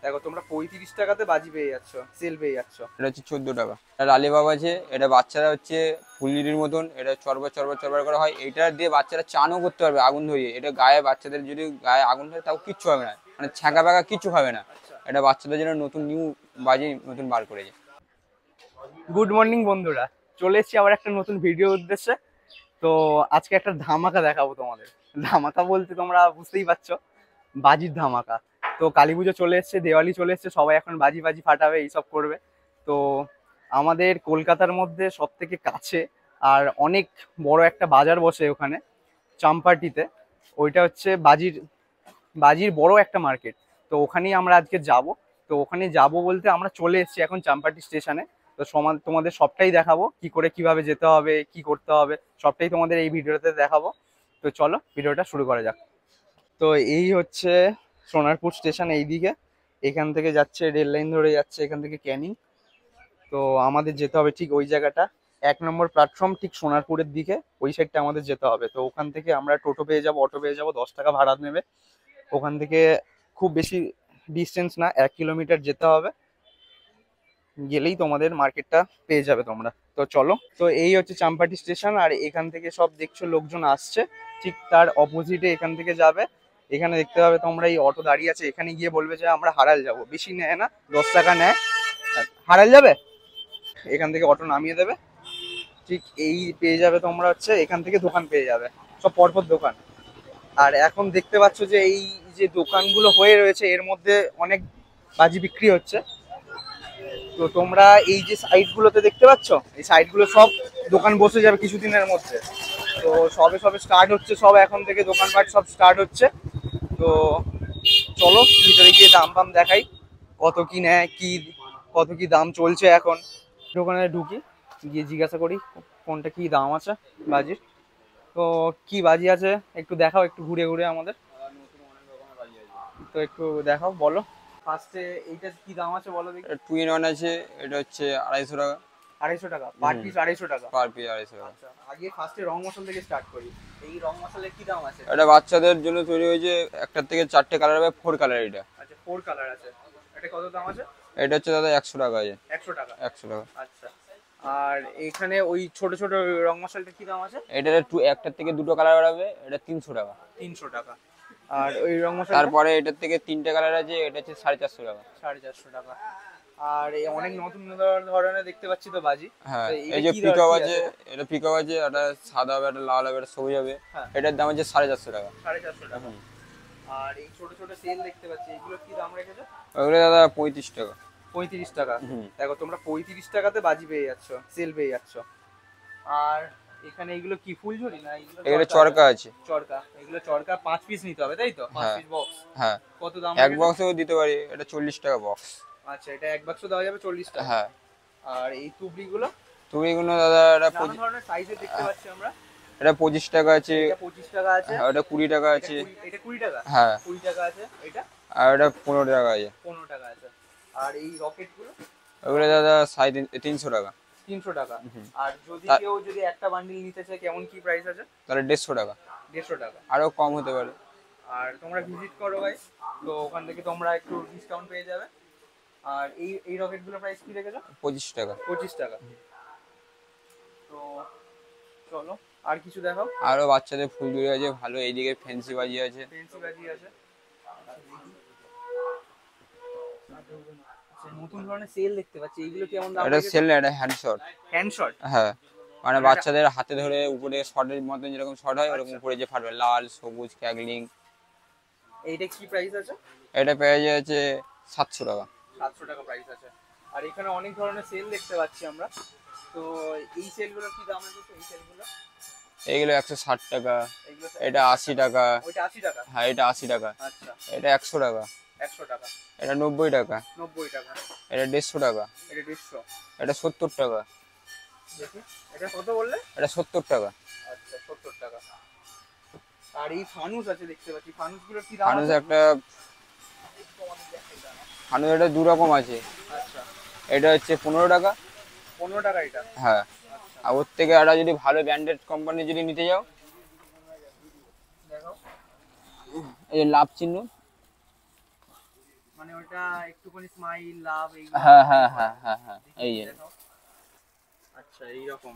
দেখো তোমরা 35 টাকাতে বাজি পেয়ে যাচ্ছ, সেল পেয়ে যাচ্ছ। এটা হচ্ছে 14 টাকা। এটা লালিবাব আছে, এটা বাচ্চারা হচ্ছে ফুললির মতন, এটা চরবার চরবার চরবার করা হয়। এটা দিয়ে বাচ্চারা চানও করতে পারবে আগুন ধরিয়ে। এটা গায়ে বাচ্চাদের যদি গায়ে আগুন ধরে তাও কিচ্ছু হবে না, মানে ছ্যাঁকা ব্যাকা কিচ্ছু হবে না। এটা বাচ্চাদের জন্য নতুন নিউ বাজি নতুন বার করেছে। গুড মর্নিং বন্ধুরা, চলে এসেছি আবার একটা নতুন ভিডিও উদ্দেশ্যে। তো আজকে একটা ধামাকা দেখাবো তোমাদের। ধামাকা বলতে তোমরা বুঝতেই পারছো, বাজির ধামাকা। তো কালী পুজো চলে এসছে, দেওয়ালি চলে এসছে, সবাই এখন বাজি বাজি ফাটাবে, এইসব করবে। তো আমাদের কলকাতার মধ্যে সব থেকে কাছে আর অনেক বড় একটা বাজার বসে ওখানে, চাম্পাটিতে। ওইটা হচ্ছে বাজির বাজির বড় একটা মার্কেট। তো ওখানেই আমরা আজকে যাব। তো ওখানে যাব বলতে আমরা চলে এসেছি এখন চাম্পাটি স্টেশনে। তো তোমাদের সবটাই দেখাবো, কি করে কিভাবে যেতে হবে, কি করতে হবে, সবটাই তোমাদের এই ভিডিওতে দেখাবো। তো চলো ভিডিওটা শুরু করা যাক। তো এই হচ্ছে সোনারপুর স্টেশন, এইদিকে। এখান থেকে যাচ্ছে রেল লাইন ধরে যাচ্ছে এখান থেকে ক্যানিং। তো আমাদের যেতে হবে ঠিক ওই জায়গাটা, 1 নম্বর প্ল্যাটফর্ম, ঠিক সোনারপুরের দিকে ওই সাইডটা আমাদের যেতে হবে। তো ওখান থেকে আমরা টোটো পেয়ে যাবো, অটো পেয়ে যাবো, 10 টাকা ভাড়া নেবে ওখান থেকে। খুব বেশি ডিস্টেন্স না, 1 কিলোমিটার যেতে হবে, গেলেই তোমাদের মার্কেটটা পেয়ে যাবে তোমরা। তো চলো। তো এই হচ্ছে চাম্পাটি স্টেশন, আর এখান থেকে সব দেখছো লোকজন আসছে, ঠিক তার অপোজিটে এখান থেকে যাবে। এখানে দেখতে পাবে তোমরা এই অটো দাঁড়িয়ে আছে, এখানে গিয়ে বলবে যে আমরা হারাল যাব, বেশি নেয় না, 10 টাকা নেয়। হারাল যাবে, এখান থেকে অটো নামিয়ে দেবে। ঠিক এই পেয়ে যাবে তোমরা হচ্ছে এখান থেকে দোকান পেয়ে যাবে, সব পরপর দোকান। আর এখন দেখতে পাচ্ছ যে এই যে দোকানগুলো হয়ে রয়েছে এর মধ্যে অনেক বাজি বিক্রি হচ্ছে। তো তোমরা এই যে সাইড গুলোতে দেখতে পাচ্ছ, এই সাইড গুলো সব দোকান বসে যাবে কিছুদিনের মধ্যে। তো সবে সবে স্টার্ট হচ্ছে, সব এখন থেকে দোকানপাট সব স্টার্ট হচ্ছে। তো চলো ভিতরে গিয়ে দাম ফাম দেখাই, কত কি নেয়, কি কত কি দাম চলছে এখন। দোকানে ঢুকি, গিয়ে জিজ্ঞাসা করি কোনটা কি দাম আছে বাজির। তো কি বাজি আছে একটু দেখাও, একটু ঘুরে ঘুরে আমাদের। তো একটু দেখাও, বলো। ফার্স্টে এইটা কি দাম আছে বলো দেখি। এটা 2 in 1 আছে, এটা হচ্ছে 250 টাকা। 250 টাকা পার পিস, 250 টাকা পার পিস 250 টাকা। আচ্ছা, আগে ফার্স্টে রং মশলা থেকে স্টার্ট করি। এই রং মশলার কি দাম আছে? এটা বাচ্চাদের জন্য তৈরি হয়েছে, একটার থেকে 4টে কালার হবে, 4 কালার এটা। আচ্ছা, 4 কালার আছে। এটা কত দাম আছে? এটা হচ্ছে দাদা 100 টাকা আছে। 100 টাকা 100 টাকা। আচ্ছা। আর এখানে ওই ছোট ছোট রং মশলাটা কি দাম আছে? এটা একটার থেকে 2টো কালার বেরোবে, এটা 300 টাকা। 300 টাকা। আর ওই রং মশলা তারপরে এটার থেকে 3টে কালার আছে, এটা হচ্ছে 450 টাকা। 450 টাকা। আর এই অনেক নতুন ধরনের দেখতে পাচ্ছি তো বাজি। হ্যাঁ, তো এই যে পিকআপ আছে, এটা পিকআপ আছে, এটা সাদা হবে, এটা লাল হবে, এটা সবুজ হবে। হ্যাঁ। এটার দাম হচ্ছে 450 টাকা। 450 টাকা। আর এই ছোট ছোট সেল দেখতে পাচ্ছি, এগুলো কি দাম রেখেছো? ওগুলো দাদা 35 টাকা। 35 টাকা। দেখো তোমরা 35 টাকাতে বাজি পেয়ে যাচ্ছ, সেল পেয়ে যাচ্ছ। আর এখানে এগুলো কি ফুলঝুরি না এগুলো চরকা আছে। চরকা, এগুলো চরকা 5 পিস নিতে হবে তাই তো? 5 পিস বক্স। হ্যাঁ। কত দাম? এক বক্সও দিতে পারি, এটা 40 টাকা বক্স। আচ্ছা, এটা এক বাক্স দেওয়া যাবে 40 টাকা। হ্যাঁ। আর এই তুবড়িগুলো? তুবড়িগুলো দাদা এটা নানা ধরনের সাইজে দেখতে পাচ্ছি আমরা। এটা 25 টাকা আছে। এটা 25 টাকা আছে। হ্যাঁ, এটা 20 টাকা আছে। এটা 20 টাকা? হ্যাঁ। 20 টাকা আছে। এটা? আর এটা 15 টাকা আছে। 15 টাকা আছে। আর এই রকেটগুলো? ওগুলো দাদা 350 টাকা। 300 টাকা। আর যদি একটা বান্ডিল নিতে চায় কেমন কি প্রাইস আছে? তাহলে 150 টাকা। 150 টাকা। আরো কম হতে পারে। আর তোমরা ভিজিট করো গাইস, তো ওখান থেকে তোমরা একটু ডিসকাউন্ট পেয়ে যাবে। আর এই রকেটগুলোর প্রাইস কি রেখেছো? 25 টাকা। 25 টাকা। তো চলো আর কিছু দেখাও। আরো বাচ্চাদের ফুলঝুরি আছে ভালো, এইদিকে ফ্যান্সি বাজি আছে। ফ্যান্সি বাজি আছে। নতুন ধরনের সেল দেখতে পাচ্ছি, এইগুলো কেমন দাম? এটা সেল না, এটা হ্যান্ডশট। হ্যান্ডশট? হ্যাঁ, মানে বাচ্চাদের হাতে ধরে উপরে শটের মতন যেরকম শট হয় ওরকম উপরে যে ফাটবে, লাল সবুজ ক্যাগলিং। এইটা কি প্রাইস আছে? এটা পেয়ে যাচ্ছে 700 টাকা। 700 টাকা প্রাইস আছে। আর এখানে অনেক ধরনের সেল দেখতে পাচ্ছি আমরা। তো এই সেলগুলোর কি দাম আছে? এই সেলগুলো এইগুলো 160 টাকা। এটা 80 টাকা। ওইটা 80 টাকা? হ্যাঁ, এটা 80 টাকা। আচ্ছা। এটা 100 টাকা। 100 টাকা। এটা 90 টাকা। 90 টাকা। এটা 150 টাকা। এটা 150। এটা 70 টাকা। দেখি এটা কত বললে? এটা 70 টাকা। আচ্ছা, 70 টাকা। আর এই ফানুস আছে দেখতে পাচ্ছি, ফানুসগুলোর কি দাম ফানুস আছে? একটা ফানুস এটা 2 রকম আছে। আচ্ছা। এটা হচ্ছে 15 টাকা। 15 টাকা এটা? হ্যাঁ। আর ওর থেকে একটা যদি ভালো ব্র্যান্ডেড কোম্পানি যদি নিতে যাও, দেখো এই লাভ চিহ্ন, মানে ওটা একটুখানি স্মাইল লাভ এই। হ্যাঁ হ্যাঁ হ্যাঁ হ্যাঁ হ্যাঁ, এই যে আচ্ছা এইরকম।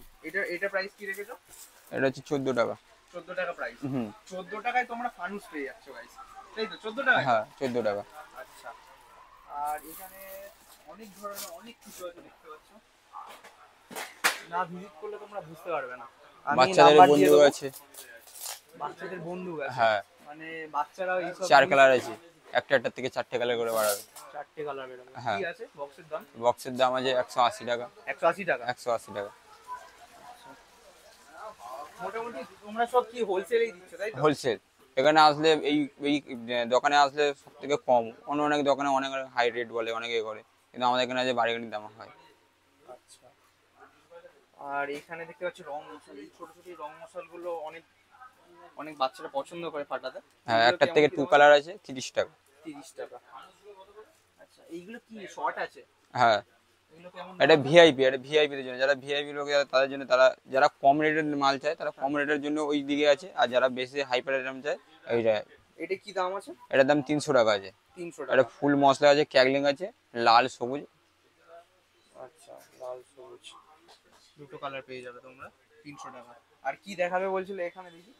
এটা প্রাইস কি রেখেছো? এটা হচ্ছে 14 টাকা। 14 টাকা প্রাইস। হুম। 14 টাকায় তোমরা ফানুস পেয়ে যাচ্ছ গাইস, তাই তো? 14 টাকায়? হ্যাঁ 14 টাকা। আচ্ছা। আর এখানে অনেক ধরনের অনেক কিছু আছে দেখতে পাচ্ছ, না ভিজিট করলে তোমরা বুঝতে পারবে না। আমি বাচ্চাদের নাম্বার দিয়ে বন্দুক দেবো। আছে। বাচ্চাদের বন্দুক আছে? হ্যাঁ মানে বাচ্চারা এইসব 4 কালার আছে, একটা থেকে 4টে কালার করে বাড়াবে। 4টে কালার বেরোবে। হ্যাঁ। কি আছে বক্সের দাম? বক্সের দাম আছে 180 টাকা। 180 টাকা। 180 টাকা মোটামুটি তোমরা সব কি হোলসেলেই দিচ্ছ তাই তো? হোলসেল। এখানে আসলে এই এই দোকানে আসলে সব থেকে কম। অন্য অনেক দোকানে অনেক হাই রেট বলে, অনেকে করে, কিন্তু আমাদের এখানে যে বাড়িগাড়ির দাম হয়। আচ্ছা। আর এখানে দেখতে পাচ্ছি রং মশাল, এই ছোট ছোট রং মশালগুলো অনেক অনেক বাচ্চারা পছন্দ করে ফাটাতে। হ্যাঁ, এগুলো একটা কেমন থেকে কি 2 দাম? কালার আছে 30 টাকা। 30 টাকা। আচ্ছা এইগুলো কি শর্ট আছে? হ্যাঁ, এগুলো কেমন এটা দাম আছে? ভিআইপি, এটা ভিআইপিদের জন্য। যারা ভিআইপি লোক তাদের জন্য, তারা যারা কম রেটের মাল চায় তারা কম রেটের জন্য ওই দিকে আছে, আর যারা বেশি হাইপার রেটের চায় এইটা। এটা কি দাম আছে? এটার দাম 300 টাকা আছে। 300 এটা টাকা। ফুল মশলা আছে, ক্যাগলিং আছে, লাল সবুজ। আচ্ছা লাল সবুজ দুটো কালার পেয়ে যাবে তোমরা 300 টাকা। আর কি দেখাবে বলছিলে এখানে দেখি?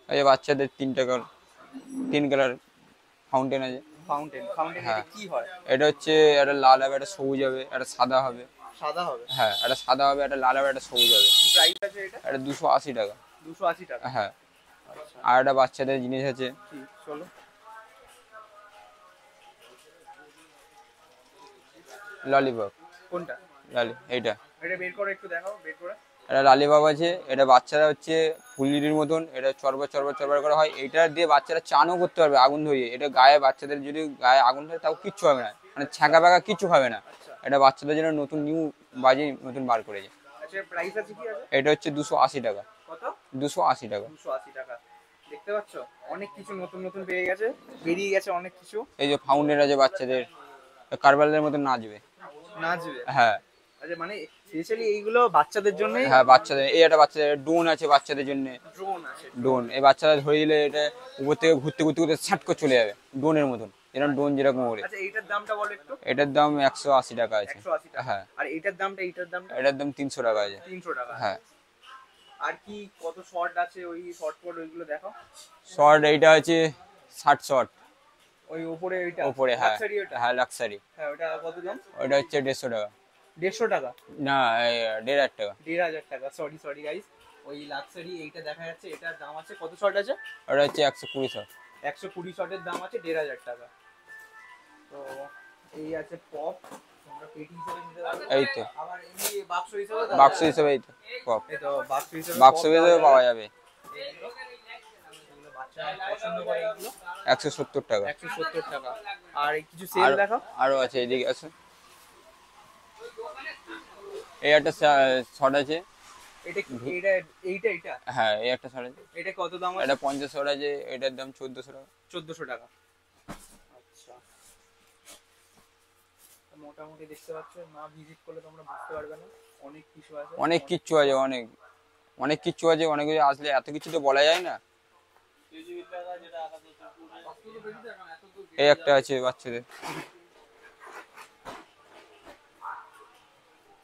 এই যে বাচ্চাদের 3 কালার ফাউন্টেন আছে। ফাউন্টেন। ফাউন্টেন হ্যাঁ। এটা কি হয়? এটা হচ্ছে একটা লাল হবে, একটা সবুজ হবে, একটা সাদা হবে। সাদা হবে? হ্যাঁ, একটা সাদা হবে, একটা লাল হবে, একটা সবুজ হবে। কি প্রাইস আছে এটা? এটা 280 টাকা। 280 টাকা। হ্যাঁ। আচ্ছা আর একটা বাচ্চাদের জিনিস আছে, কি চলো ললিপপ। কোনটা? এইটা। এটা বের করে একটু দেখাও, বের করে। এটা ললিপপ আছে। এটা বাচ্চারা হচ্ছে ফুললির মতন, এটা চরবার চরবার চরবার করা হয়। এটা দিয়ে বাচ্চারা চানও করতে পারবে আগুন ধরিয়ে। এটা গায়ে বাচ্চাদের যদি গায়ে আগুন ধরে তাও কিচ্ছু হবে না, মানে ছ্যাঁকা প্যাঁকা কিচ্ছু হবে না। আচ্ছা এটা বাচ্চাদের জন্য নতুন নিউ বাজি নতুন বার করেছে। আচ্ছা প্রাইস আছে কি আছে? এটা হচ্ছে 280 টাকা। কত? 280 টাকা। 280 টাকা। দেখতে পাচ্ছ অনেক কিছু নতুন নতুন পেয়ে গেছে, বেরিয়ে গেছে অনেক কিছু। এই যে ফাউন্টেন আছে বাচ্চাদের, কারবালের মতো নাচবে। নাচবে? হ্যাঁ আচ্ছা মানে স্পেশালি এইগুলো বাচ্চাদের জন্যই? হ্যাঁ, বাচ্চাদের। এই একটা বাচ্চাদের ড্রোন আছে বাচ্চাদের জন্য। ড্রোন আছে? ড্রোন এই বাচ্চারা ধরে দিলে এটা উপর থেকে ঘুরতে ঘুরতে ঘুরতে ছাট করে চলে যাবে, ড্রোনের মতন, যেরকম ড্রোন যেরকম ওড়ে। আচ্ছা এইটার দামটা বলো একটু। এটার দাম 180 টাকা আছে। 180 টাকা। হ্যাঁ। আর এইটার দামটা? এটার দাম 300 টাকা আছে। 300 টাকা। হ্যাঁ। আর কি কত শর্ট আছে? ওই শর্ট কোড ওইগুলো দেখো। শর্ট এইটা আছে 60 শর্ট। ওই উপরে ওইটা উপরে, হ্যাঁ। লাক্সারি ওটা? হ্যাঁ লাক্সারি। হ্যাঁ ওটা কত দাম? ওটা হচ্ছে 150 টাকা। 150 টাকা? না, 1500 টাকা। 1500 টাকা। সরি সরি গাইস, ওই লাক্সারি এইটা দেখা যাচ্ছে, এটার দাম আছে কত শর্ট আছে? ওটা হচ্ছে 120 শর্ট। 120 শর্টের দাম আছে 1500 টাকা। তো এই আছে পপ, তোমরা পেটি হিসেবে নিতে পারবে। এই তো আবার এমনি বাক্স হিসেবে বাক্স হিসেবে, এই তো পপ এই তো বাক্স হিসেবে বাক্স pop হিসেবে পাওয়া যাবে। এগুলো বাচ্চারা পছন্দ করে এগুলো। 170 টাকা। 170 টাকা। আর এই কিছু সেল দেখাও। আরো আছে, এদিকে আছে। এই একটা শর্ট আছে। এটা কি? এটা এইটা এটা? হ্যাঁ, এই একটা শর্ট আছে। এটা কত দাম আছে? এটা 50 শর্ট আছে, এটার দাম 1400 টাকা। 1400 টাকা। আচ্ছা তো মোটামুটি দেখতে পাচ্ছ, না ভিজিট করলে তোমরা বুঝতে পারবে না, অনেক কিছু আছে। অনেক কিচ্ছু আছে, অনেক অনেক কিচ্ছু আছে। অনেক কিছু আসলে এত কিছু তো বলা যায় না। এই একটা আছে বাচ্চাদের,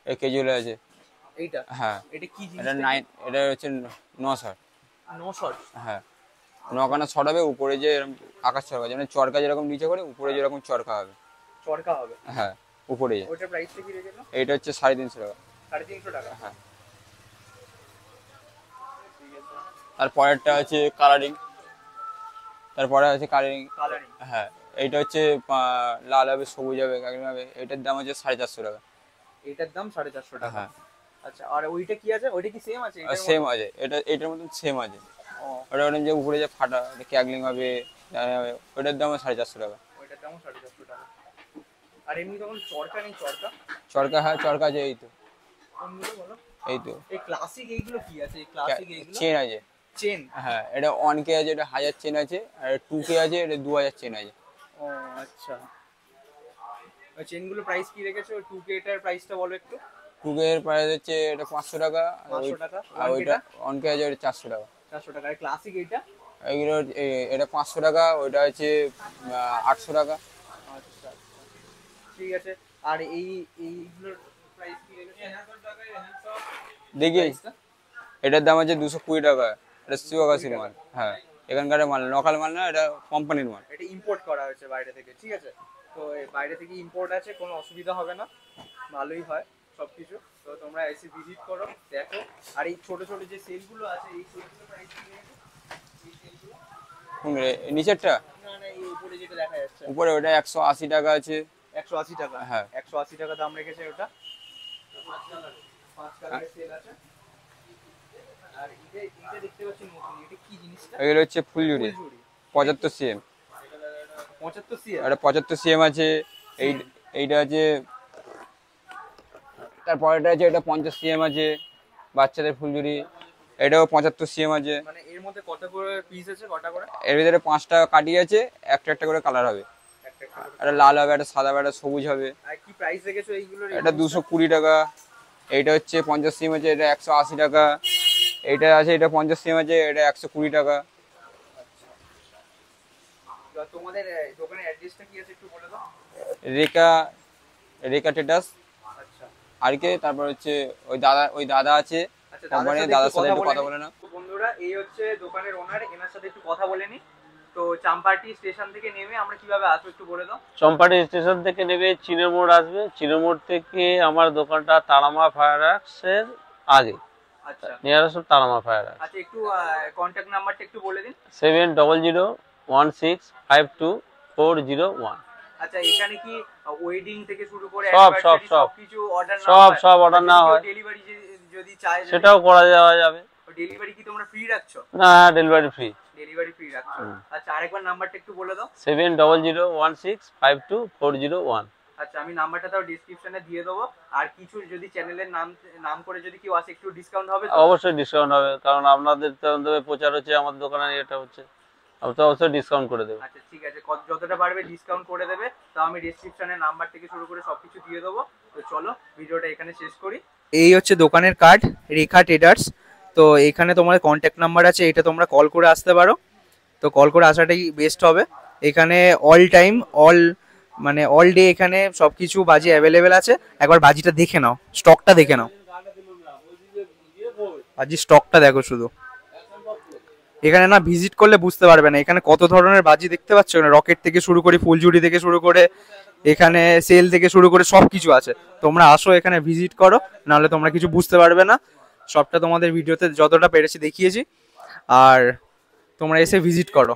এই কেজুয়াল আছে। এইটা? হ্যাঁ। এটা কি জিনিস? এটা 9, এটা হচ্ছে 9 শর্ট। 9 শর্ট? হ্যাঁ, 9খানা শর্ট হবে। উপরে যে এরকম আকাশ চরকা, যেমন চরকা যেরকম নিচে করে, উপরে যেরকম চরকা হবে। চরকা হবে? হ্যাঁ, উপরে। ওটার প্রাইসটা কি রেখেছো? এইটা হচ্ছে 350 টাকা। 350 টাকা? হ্যাঁ। ঠিক আছে। তারপরেরটা আছে কালারিং। তারপরে আছে কালারিং। কালারিং? হ্যাঁ, এইটা হচ্ছে লাল হবে, সবুজ হবে, কালারিং হবে। এটার দাম হচ্ছে 450 টাকা। এটার দাম 450 টাকা? হ্যাঁ। আচ্ছা আর ওইটা কি আছে? ওইটা কি সেম আছে এটার সেম মতো? আছে, এটার মতন সেম আছে। ও ওটা ওটা যে উপরে যে ফাটা, এটা ক্যাগলিং হবে, হবে। ওটার দাম 450 টাকা। ওইটার দাম 450 টাকা। আর এমনি তখন চরকা নেই? চরকা? চরকা, হ্যাঁ চরকা আছে, এই তো। কোনগুলো বলো? এই তো এই ক্লাসিক এইগুলো কি আছে? এই ক্লাসিক এইগুলো চেন আছে। চেন? হ্যাঁ, এটা 1K আছে, এটা 1000 চেন আছে। আর 2K আছে, এটা 2000 চেন আছে। ও আচ্ছা। ওই চেনগুলো প্রাইস কি রেখেছো? 2K এটার প্রাইসটা বলো একটু। 2K এর প্রাইস হচ্ছে এটা 500 টাকা। 500 টাকা। আর ওইটা 1K আছে, ওটা 400 টাকা। 400 টাকা। আর ক্লাসিক এইটা? এইগুলো এটা 500 টাকা, ওইটা হচ্ছে 800 টাকা। আচ্ছা ঠিক আছে। আর এইগুলোর প্রাইস কি রেখেছে? দেখি এটার দাম আছে 220 টাকা, এটা শিবকাশির মাল। হ্যাঁ, এখানকার মাল, লোকাল মাল না, এটা কোম্পানির মাল। এটা ইম্পোর্ট করা হয়েছে বাইরে থেকে, ঠিক আছে। তো বাইরে থেকে ইম্পোর্ট আছে, কোনো অসুবিধা হবে না, ভালোই হয় সবকিছু। তো তোমরা এসে ভিজিট করো, দেখো। আর এই ছোট ছোট যে সেলগুলো আছে, এই সেলগুলো প্রাইস কি রেখেছে? এই সেলগুলো নিচেরটা না না, এই উপরে যেটা দেখা যাচ্ছে, উপরে ওটা 180 টাকা আছে। 180 টাকা? হ্যাঁ, 180 টাকা দাম রেখেছে ওটা। 5 কালারের সেল আছে। আর এটা দেখতে পাচ্ছি নতুন, এটা কি জিনিসটা? এগুলো হচ্ছে ফুলঝুরি, 75 সিএম। 75 সিএম? এটা 75 সিএম আছে। এইটা আছে, তারপরেটা আছে, এটা 50 সিএম আছে বাচ্চাদের ফুলঝুরি। এটাও 75 সিএম আছে। মানে এর মধ্যে কত করে পিস আছে, কটা করে? এর ভিতরে 5টা কাটি আছে, একটা একটা করে কালার হবে। একটা লাল হবে, একটা সাদা হবে, একটা সবুজ হবে। আর কি প্রাইস রেখেছো এইগুলোর? এটা 220 টাকা। এইটা হচ্ছে 50 সিএম আছে, এটা 180 টাকা। এইটা আছে, এটা 50 সিএম আছে, এটা 120 টাকা। তোমাদের দোকানের অ্যাড্রেসটা কি আছে একটু বলে দাও। রেখা টেটাস। আচ্ছা, আর কে, তারপর হচ্ছে ওই দাদা আছে কোম্পানির, দাদার সাথে একটু কথা বলে না। বন্ধুরা, এই হচ্ছে দোকানের ওনার, এনার সাথে একটু কথা বলে নি। তো চাম্পাটি স্টেশন থেকে নেমে আমরা কিভাবে আসবো একটু বলে দাও। চম্পাটি স্টেশন থেকে নেমে চিনমোড় আসবে, চিনমোড় থেকে আমার দোকানটা তারামা ফায়ার এর আগে। আচ্ছা, নিয়ারেস্ট তারামা ফায়ার। আচ্ছা, একটু কন্ট্যাক্ট নাম্বারটা একটু বলে দিন। 7001616401। আচ্ছা, এখানে কি ওয়েডিং থেকে শুরু করে সবকিছু অর্ডার সব অর্ডার না হয়, ডেলিভারি যদি চাই সেটাও করা যাওয়া যাবে। ডেলিভারি কি তোমরা ফ্রি রাখছো? না, ডেলিভারি ফ্রি। ডেলিভারি ফ্রি রাখছো? আচ্ছা, আরেকবার নাম্বারটা একটু বলে দাও। 7001652401। আচ্ছা, আমি নাম্বারটা তাও ডেসক্রিপশনে দিয়ে দেবো। আর কিছু যদি চ্যানেলের নাম করে যদি কেউ আসে, একটু ডিসকাউন্ট হবে তো? অবশ্যই ডিসকাউন্ট হবে, কারণ আপনাদের প্রচার হচ্ছে, আমাদের দোকানে এটা হচ্ছে, আমি তো অবশ্যই ডিসকাউন্ট করে দেবো। আচ্ছা, ঠিক আছে, যতটা পারবে ডিসকাউন্ট করে দেবে। তাও আমি ডেসক্রিপশনে নাম্বার থেকে শুরু করে সবকিছু দিয়ে দেবো। তো চলো ভিডিওটা এখানে শেষ করি। এই হচ্ছে দোকানের কার্ড, রেখা ট্রেডার্স। তো এখানে তোমাদের কন্ট্যাক্ট নাম্বার আছে, এটা তোমরা কল করে আসতে পারো। তো কল করে আসাটাই বেস্ট হবে। এখানে অল টাইম অল ডে এখানে সবকিছু বাজি অ্যাভেলেবেল আছে। একবার বাজিটা দেখে নাও, স্টকটা দেখে নাও, বাজির স্টকটা দেখো শুধু। এখানে না ভিজিট করলে বুঝতে পারবে না এখানে কত ধরনের বাজি দেখতে পাচ্ছ। রকেট থেকে শুরু করে, ফুলঝুরি থেকে শুরু করে, এখানে সেল থেকে শুরু করে সবকিছু আছে। তোমরা আসো, এখানে ভিজিট করো, নাহলে তোমরা কিছু বুঝতে পারবে না। সবটা তোমাদের ভিডিওতে যতটা পেরেছি দেখিয়েছি। আর তোমরা এসে ভিজিট করো।